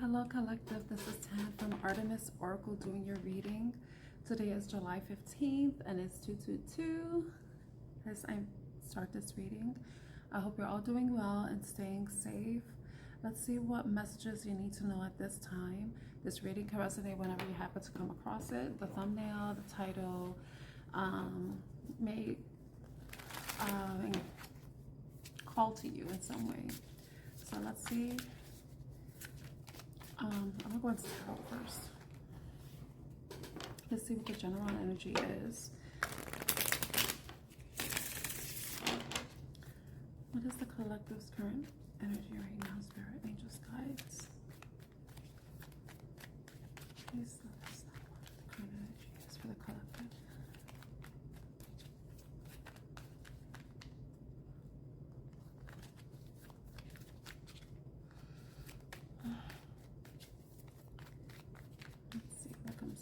Hello collective, this is Tan from Artemis Oracle doing your reading. Today is July 15th and it's 222 as I start this reading. I hope you're all doing well and staying safe. Let's see what messages you need to know at this time. This reading can resonate whenever you happen to come across it. The thumbnail, the title may call to you in some way. So let's see. I'm gonna go into tarot first. Let's see what the general energy is. What is the collective's current energy right now? Spirit, angels, guides. Please let us know what the current energy is for the collective.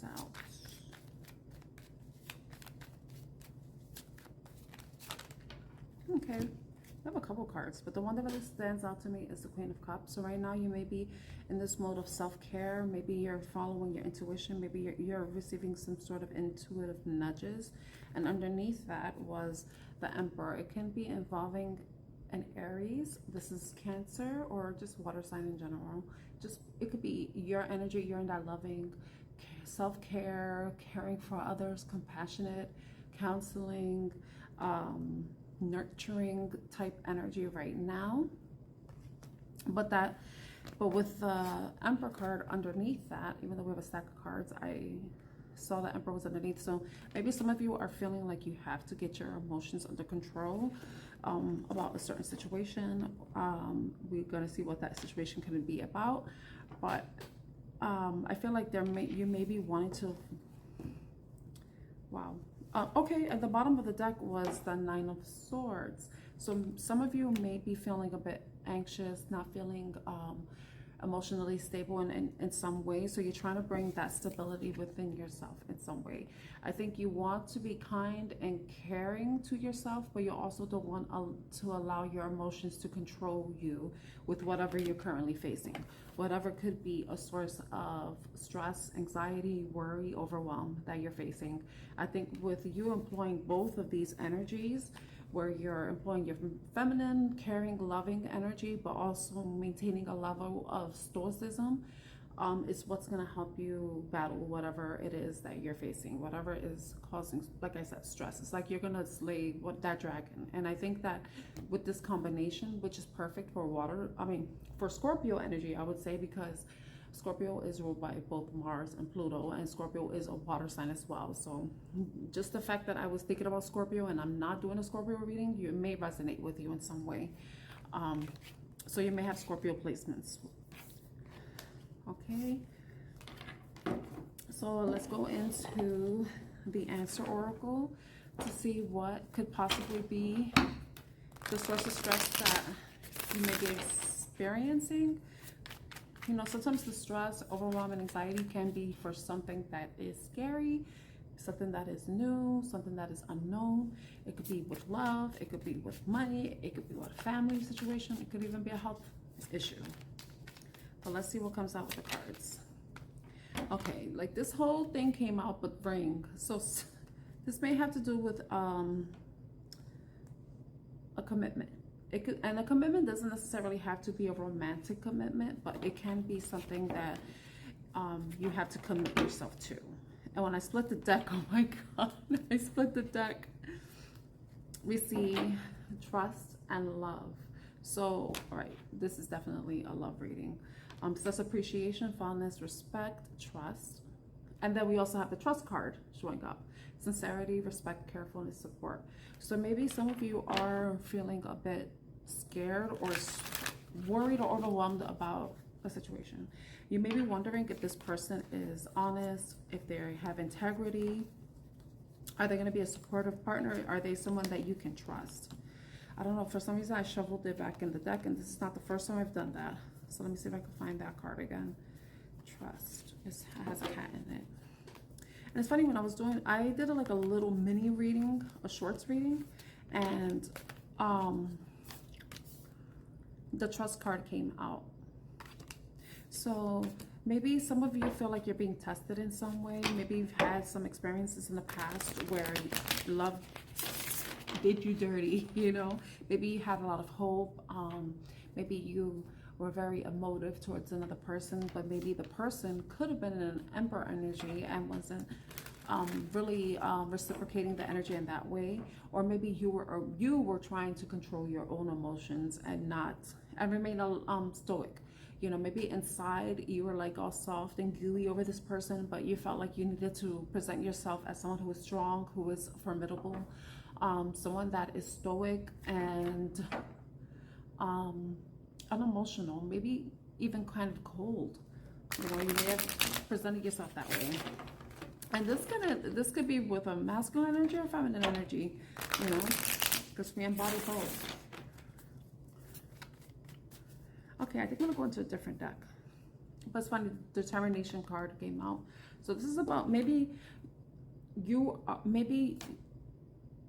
Out. Okay, I have a couple cards, but the one that really stands out to me is the Queen of Cups. So right now you may be in this mode of self-care. Maybe you're following your intuition. Maybe you're receiving some sort of intuitive nudges. And underneath that was the Emperor. It can be involving an Aries. This is Cancer or just water sign in general. Just it could be your energy. You're in that loving self-care, caring for others, compassionate, counseling, nurturing type energy right now. But with the Emperor card underneath that, even though we have a stack of cards, I saw the Emperor was underneath. So maybe some of you are feeling like you have to get your emotions under control about a certain situation. We're gonna see what that situation can be about, but I feel like you may be wanting to, okay, at the bottom of the deck was the Nine of Swords. So some of you may be feeling a bit anxious, not feeling emotionally stable in some way. So you're trying to bring that stability within yourself in some way. I think you want to be kind and caring to yourself, but you also don't want to allow your emotions to control you with whatever you're currently facing. Whatever could be a source of stress, anxiety, worry, overwhelm that you're facing. I think with you employing both of these energies, where you're employing your feminine, caring, loving energy, but also maintaining a level of stoicism, is what's going to help you battle whatever it is that you're facing, whatever is causing, like I said, stress. It's like you're going to slay that dragon. And I think that with this combination, which is perfect for for Scorpio energy, I would say, because Scorpio is ruled by both Mars and Pluto, and Scorpio is a water sign as well. So just the fact that I was thinking about Scorpio and I'm not doing a Scorpio reading, you may resonate with you in some way. So you may have Scorpio placements. Okay. So let's go into the answer oracle to see what could possibly be the source of stress that you may be experiencing. You know, sometimes the stress, overwhelm, and anxiety can be for something that is scary, something that is new, something that is unknown. It could be with love, it could be with money, it could be with a family situation, it could even be a health issue. But let's see what comes out with the cards. Okay, like this whole thing came out with ring. So this may have to do with a commitment. And a commitment doesn't necessarily have to be a romantic commitment, but it can be something that you have to commit yourself to. And when I split the deck, oh my God, I split the deck. We see trust and love. So, all right, this is definitely a love reading. So that's appreciation, fondness, respect, trust. And then we also have the trust card showing up. Sincerity, respect, carefulness, support. So maybe some of you are feeling a bit scared or worried or overwhelmed about a situation. You may be wondering if this person is honest, if they have integrity. Are they going to be a supportive partner? Are they someone that you can trust? I don't know. For some reason, I shuffled it back in the deck, and this is not the first time I've done that. So let me see if I can find that card again. Trust. It has a cat in it. And it's funny, when I was doing, I did like a little mini reading, a shorts reading, and the trust card came out. So maybe some of you feel like you're being tested in some way. Maybe you've had some experiences in the past where love did you dirty, you know. Maybe you had a lot of hope. Maybe you were very emotive towards another person, but maybe the person could have been in an Emperor energy and wasn't really reciprocating the energy in that way. Or maybe you were trying to control your own emotions and remain stoic. You know, maybe inside you were like all soft and gooey over this person, but you felt like you needed to present yourself as someone who is strong, who is formidable, someone that is stoic and unemotional, maybe even kind of cold. You know, you may have presented yourself that way. And this could be with a masculine energy or feminine energy, you know, because we embody both. Okay, I think I'm gonna go into a different deck. But it's funny, determination card came out. So this is about maybe maybe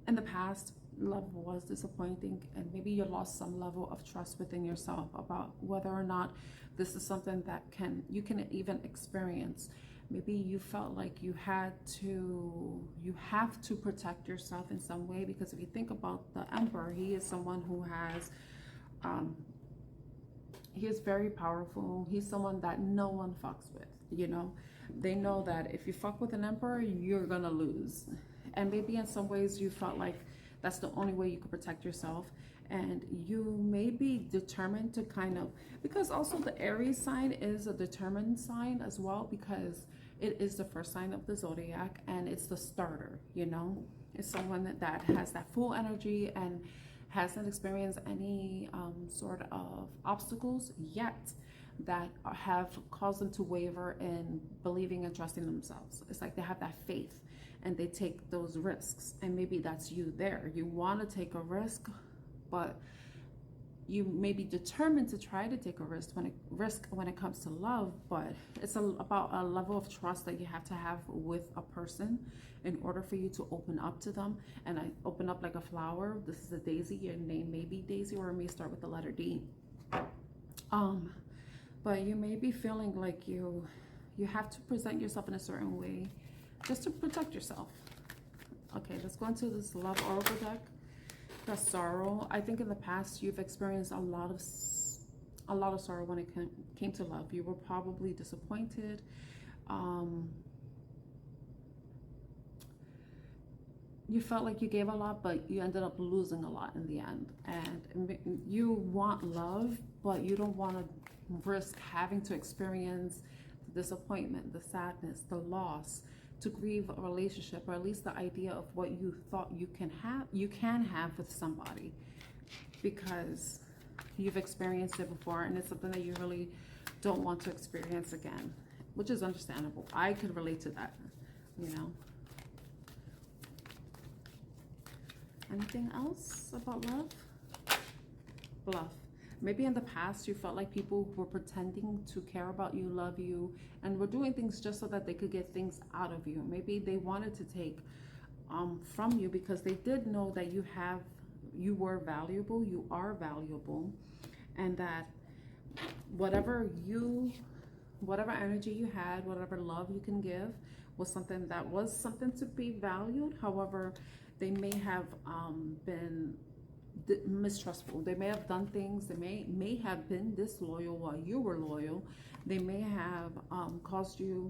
in the past love was disappointing, and maybe you lost some level of trust within yourself about whether or not this is something that you can even experience. Maybe you felt like you have to protect yourself in some way, because if you think about the Emperor, he is someone who has he is very powerful. He's someone that no one fucks with, you know. They know that if you fuck with an Emperor, you're gonna lose. And maybe in some ways you felt like that's the only way you could protect yourself. And you may be determined to because also the Aries sign is a determined sign as well, because it is the first sign of the zodiac and it's the starter, you know. It's someone that has that full energy and hasn't experienced any sort of obstacles yet that have caused them to waver in believing and trusting themselves. It's like they have that faith and they take those risks. And maybe that's you there. You want to take a risk, but you may be determined to try to take a risk when it comes to love, but it's about a level of trust that you have to have with a person in order for you to open up to them. And I open up like a flower. This is a daisy. Your name may be Daisy, or it may start with the letter D. But you may be feeling like you have to present yourself in a certain way just to protect yourself. Okay, let's go into this love oracle deck. The sorrow. I think in the past you've experienced a lot of sorrow when it came to love. You were probably disappointed. You felt like you gave a lot, but you ended up losing a lot in the end. And you want love, but you don't want to risk having to experience the disappointment, the sadness, the loss, to grieve a relationship, or at least the idea of what you thought you can have with somebody, because you've experienced it before and it's something that you really don't want to experience again, which is understandable. I could relate to that, you know. Anything else about love? Bluff. Maybe in the past you felt like people were pretending to care about you, love you, and were doing things just so that they could get things out of you. Maybe they wanted to take from you because they did know that you were valuable, you are valuable, and that whatever energy you had, whatever love you can give was something to be valued. However, they may have been mistrustful. They may have done things. They may have been disloyal while you were loyal. They may have caused you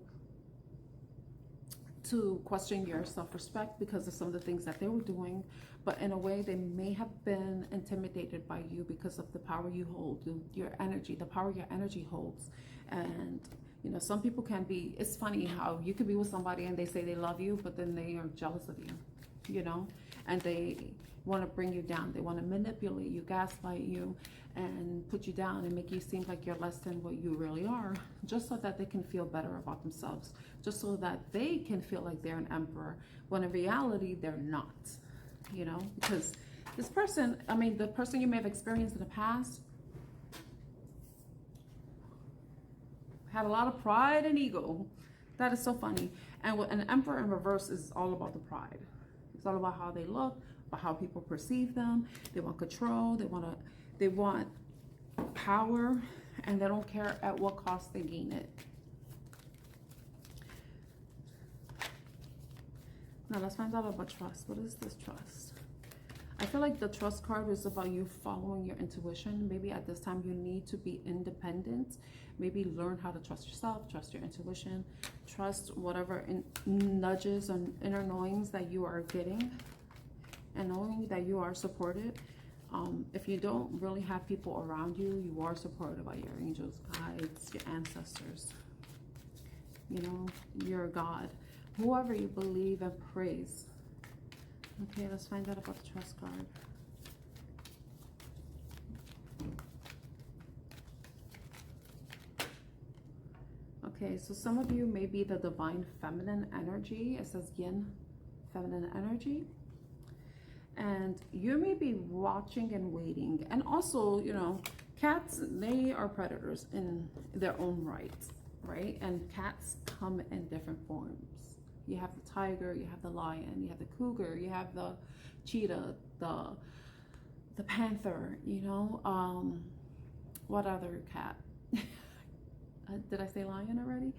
to question your self-respect because of some of the things that they were doing. But in a way, they may have been intimidated by you because of the power you hold, your energy, the power your energy holds. And you know, some people can be. It's funny how you could be with somebody and they say they love you, but then they are jealous of you. You know, and they want to bring you down. They want to manipulate you, gaslight you, and put you down and make you seem like you're less than what you really are, just so that they can feel better about themselves, just so that they can feel like they're an emperor, when in reality they're not, you know. Because this person, the person you may have experienced in the past had a lot of pride and ego. That is so funny. And an emperor in reverse is all about the pride. It's all about how they look, about how people perceive them. They want control. They want power, and they don't care at what cost they gain it. Now let's find out about trust. What is this trust? I feel like the trust card is about you following your intuition. Maybe at this time you need to be independent. Maybe learn how to trust yourself, trust your intuition, trust whatever nudges and inner knowings that you are getting, and knowing that you are supported. If you don't really have people around you, you are supported by your angels, guides, your ancestors, you know, your God, whoever you believe and praise. Okay, let's find out about the trust card. Okay, so some of you may be the divine feminine energy. It says yin, feminine energy. And you may be watching and waiting. And also, you know, cats, they are predators in their own right, right? And cats come in different forms. You have the tiger, you have the lion, you have the cougar, you have the cheetah, the panther, you know. What other cat? Did I say lion already?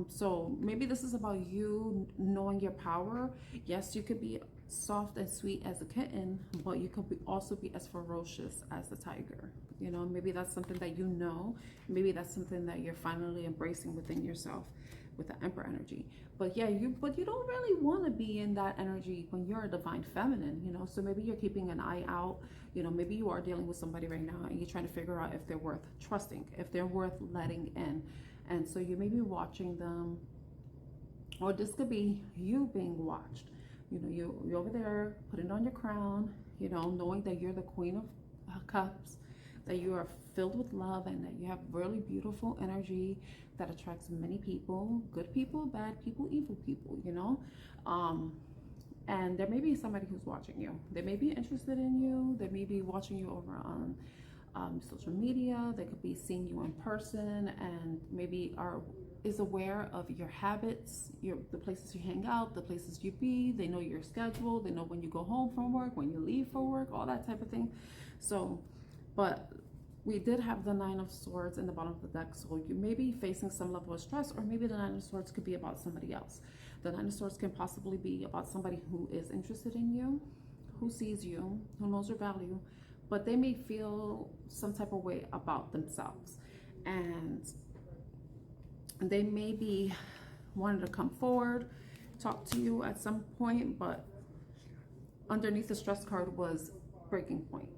So maybe this is about you knowing your power. Yes, you could be soft and sweet as a kitten, but you could also be as ferocious as the tiger. You know, maybe that's something that you know. Maybe that's something that you're finally embracing within yourself with the Emperor energy. But yeah, you don't really want to be in that energy when you're a divine feminine, you know. So maybe you're keeping an eye out. You know, maybe you are dealing with somebody right now and you're trying to figure out if they're worth trusting, if they're worth letting in. And so you may be watching them, or this could be you being watched. You know, you're over there putting on your crown, you know, knowing that you're the Queen of Cups, that you are filled with love, and that you have really beautiful energy that attracts many people, good people, bad people, evil people, you know. And there may be somebody who's watching you. They may be interested in you. They may be watching you over on social media. They could be seeing you in person, and maybe is aware of your habits, the places you hang out, the places you be. They know your schedule. They know when you go home from work, when you leave for work, all that type of thing. So, but we did have the Nine of Swords in the bottom of the deck, so you may be facing some level of stress, or maybe the Nine of Swords could be about somebody else. The Nine of Swords can possibly be about somebody who is interested in you, who sees you, who knows your value, but they may feel some type of way about themselves, and they may be wanting to come forward, talk to you at some point, but underneath the stress card was breaking point.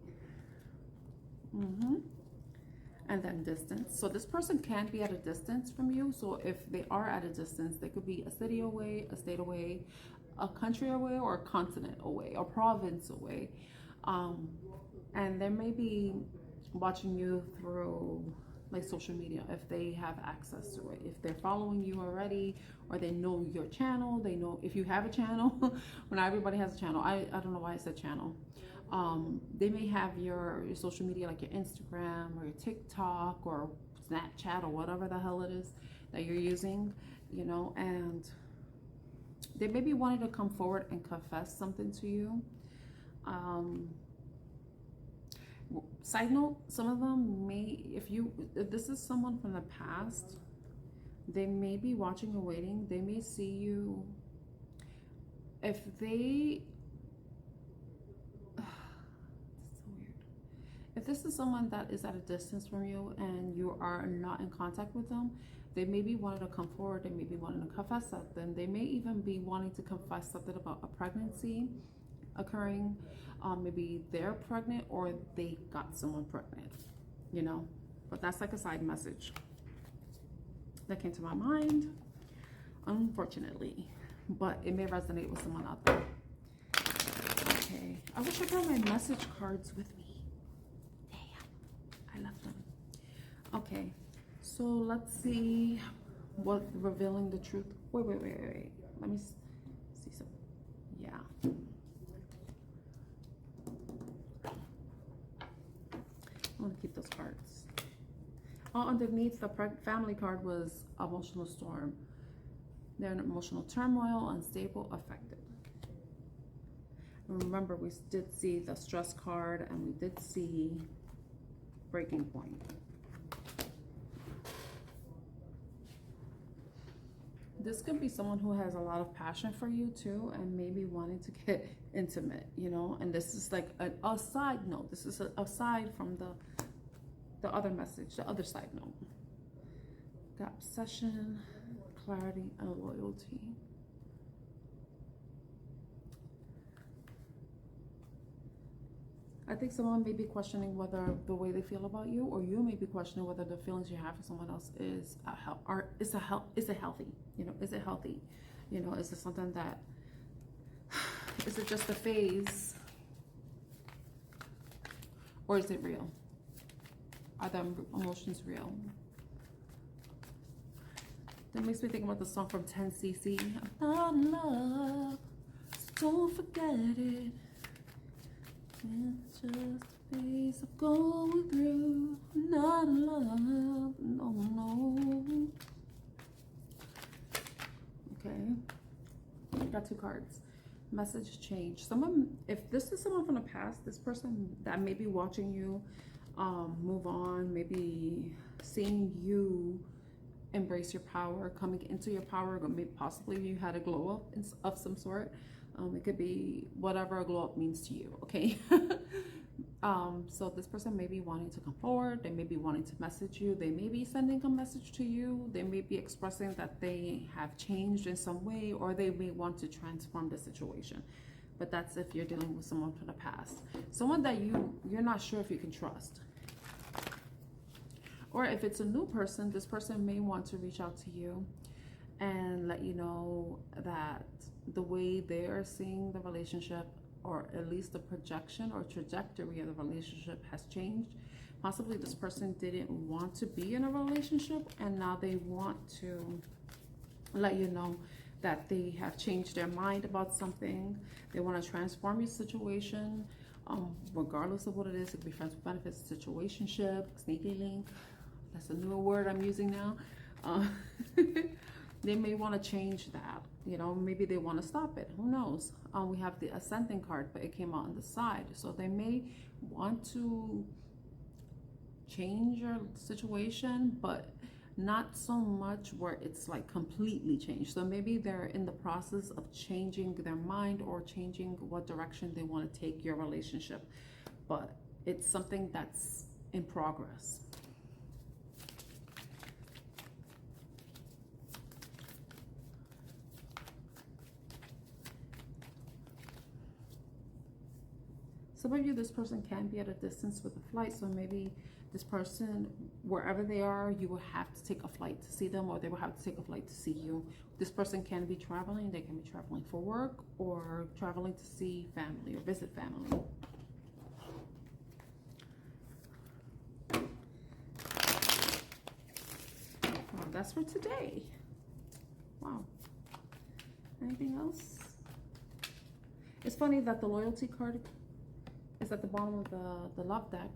And then distance. So this person can be at a distance from you. So if they are at a distance, they could be a city away, a state away, a country away, or a continent away, a province away. And they may be watching you through like social media, if they have access to it, if they're following you already, or they know your channel, they know if you have a channel. When everybody has a channel, I don't know why I said channel. They may have your social media, like your Instagram or your TikTok or Snapchat or whatever the hell it is that you're using, you know, and they may be wanting to come forward and confess something to you. Side note, some of them may, if this is someone from the past, they may be watching and waiting. They may see you. If they, if this is someone that is at a distance from you and you are not in contact with them, they may be wanting to come forward. They may be wanting to confess something. They may even be wanting to confess something about a pregnancy occurring. Maybe they're pregnant or they got someone pregnant, you know. But that's like a side message that came to my mind, unfortunately. But it may resonate with someone out there. Okay, I wish I brought my message cards with me. I love them. Okay, so let's see what revealing the truth. Wait. Let me see some. Yeah. I want to keep those cards. All underneath the family card was emotional storm. They're in emotional turmoil, unstable, affected. Remember, we did see the stress card and we did see breaking point. This could be someone who has a lot of passion for you too, and maybe wanting to get intimate, you know. And this is like a side note. This is aside from the other message, the other side note. Got obsession, clarity, and loyalty. I think someone may be questioning whether the way they feel about you, or you may be questioning whether the feelings you have for someone else is it healthy? You know, is it healthy? You know, is it something that, is it just a phase, or is it real? Are the emotions real? That makes me think about the song from 10cc. I'm not in love, so don't forget it. It's just a phase of going through. Not in love, no, no. Okay, got 2 cards. Message change. Someone, if this is someone from the past, this person that may be watching you move on, maybe seeing you embrace your power, coming into your power, or maybe possibly you had a glow up of some sort. It could be whatever a glow up means to you, okay? So this person may be wanting to come forward. They may be wanting to message you. They may be sending a message to you. They may be expressing that they have changed in some way, or they may want to transform the situation. But that's if you're dealing with someone from the past. Someone that you're not sure if you can trust. Or if it's a new person, this person may want to reach out to you and let you know that the way they're seeing the relationship, or at least the projection or trajectory of the relationship, has changed. Possibly this person didn't want to be in a relationship, and now they want to let you know that they have changed their mind about something. They want to transform your situation, regardless of what it is. It could be friends with benefits, situationship, sneaky link. That's a new word I'm using now. They may want to change that, you know, maybe they want to stop it. Who knows? We have the ascending card, but it came out on the side. So they may want to change your situation, but not so much where it's like completely changed. So maybe they're in the process of changing their mind or changing what direction they want to take your relationship, but it's something that's in progress. Some of you, this person can be at a distance with a flight, so maybe this person, wherever they are, you will have to take a flight to see them, or they will have to take a flight to see you. This person can be traveling. They can be traveling for work, or traveling to see family or visit family. Well, that's for today. Wow. Anything else? It's funny that the loyalty card is at the bottom of the love deck,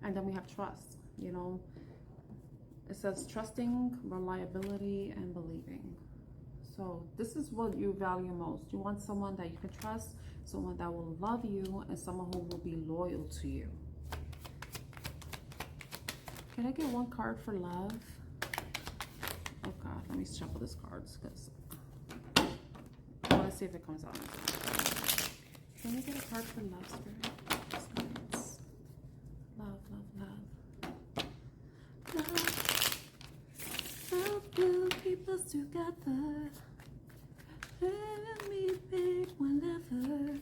and then we have trust. You know, it says trusting, reliability, and believing. So this is what you value most. You want someone that you can trust, someone that will love you, and someone who will be loyal to you. Can I get 1 card for love? Oh God, let me shuffle these cards because I want to see if it comes out. Can I get a card for love, Spirit? Love, love, love. Love. Love will keep us together. Let me pick whenever.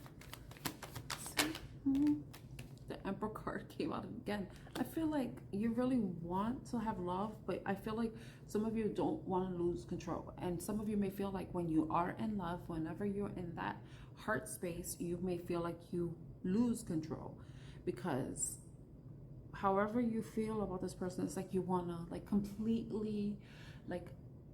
The Emperor card came out again. I feel like you really want to have love, but I feel like some of you don't want to lose control. And some of you may feel like when you are in love, whenever you're in that heart space, you may feel like you lose control, because however you feel about this person, it's like you want to like completely like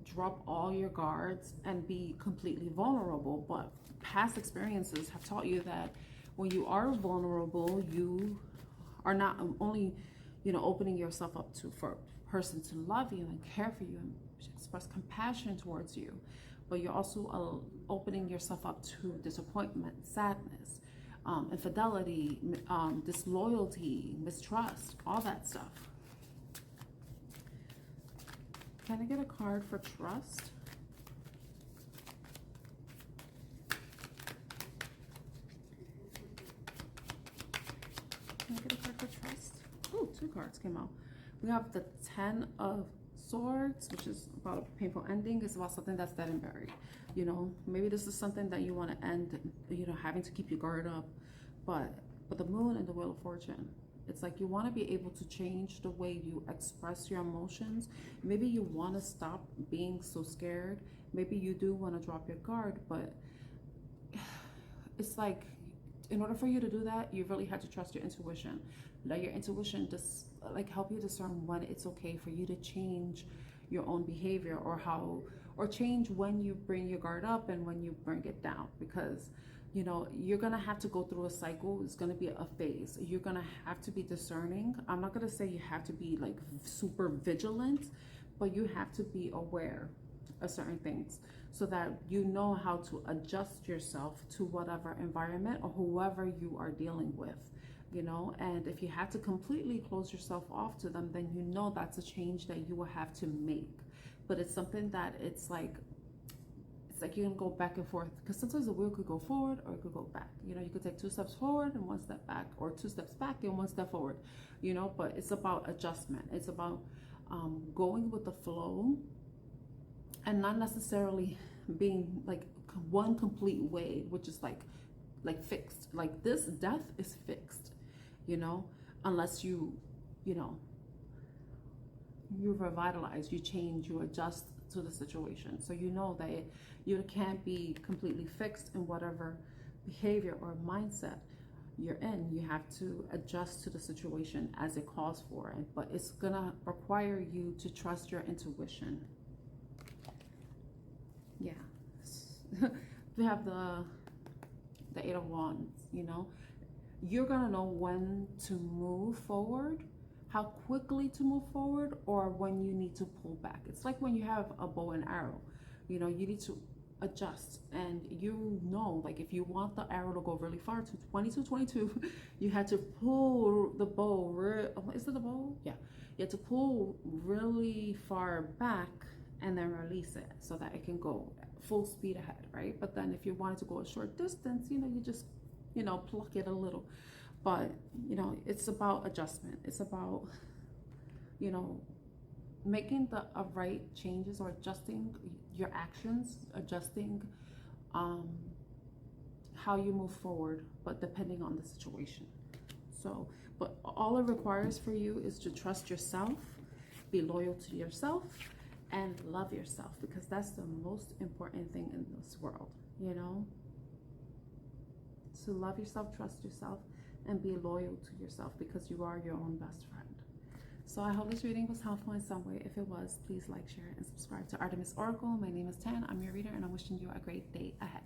drop all your guards and be completely vulnerable. But past experiences have taught you that when you are vulnerable, you are not only, you know, opening yourself up for a person to love you and care for you and express compassion towards you, but you're also opening yourself up to disappointment, sadness, infidelity, disloyalty, mistrust, all that stuff. Can I get a card for trust? Can I get a card for trust? Oh, 2 cards came out. We have the 10 of Swords, which is about a painful ending. It's about something that's dead and buried. You know, maybe this is something that you want to end, you know, having to keep your guard up. But the Moon and the Wheel of Fortune, it's like you want to be able to change the way you express your emotions. Maybe you want to stop being so scared. Maybe you do want to drop your guard, but it's like, in order for you to do that, you really had to trust your intuition. Let your intuition just like help you discern when it's okay for you to change your own behavior, or change when you bring your guard up and when you bring it down. Because, you know, you're gonna have to go through a cycle. It's gonna be a phase. You're gonna have to be discerning. I'm not gonna say you have to be like super vigilant, but you have to be aware of certain things, so that you know how to adjust yourself to whatever environment or whoever you are dealing with, you know. And if you have to completely close yourself off to them, then you know that's a change that you will have to make. But it's something that it's like you're gonna go back and forth, because sometimes the wheel could go forward or it could go back. You know, you could take 2 steps forward and 1 step back, or 2 steps back and 1 step forward, you know. But it's about adjustment. It's about going with the flow, and not necessarily being like one complete way, which is like fixed. Like this death is fixed, you know, unless you know, you revitalize, you change, you adjust to the situation. So you know that you can't be completely fixed in whatever behavior or mindset you're in. You have to adjust to the situation as it calls for it, but it's gonna require you to trust your intuition. Yeah. We have the 8 of Wands, you know. You're gonna know when to move forward, how quickly to move forward, or when you need to pull back. It's like when you have a bow and arrow, you know, you need to adjust. And you know, like if you want the arrow to go really far to 22, you had to pull the bow. Is it the bow? Yeah. You have to pull really far back and then release it so that it can go full speed ahead, right? But then if you wanted to go a short distance, you know, you just, you know, pluck it a little. But, you know, it's about adjustment. It's about, you know, making the right changes, or adjusting your actions, adjusting how you move forward, but depending on the situation. So, but all it requires for you is to trust yourself, be loyal to yourself, and love yourself, because that's the most important thing in this world, you know. So love yourself, trust yourself, and be loyal to yourself, because you are your own best friend. So I hope this reading was helpful in some way. If it was, please like, share, and subscribe to Artemis Oracle. My name is Tan. I'm your reader, and I'm wishing you a great day ahead.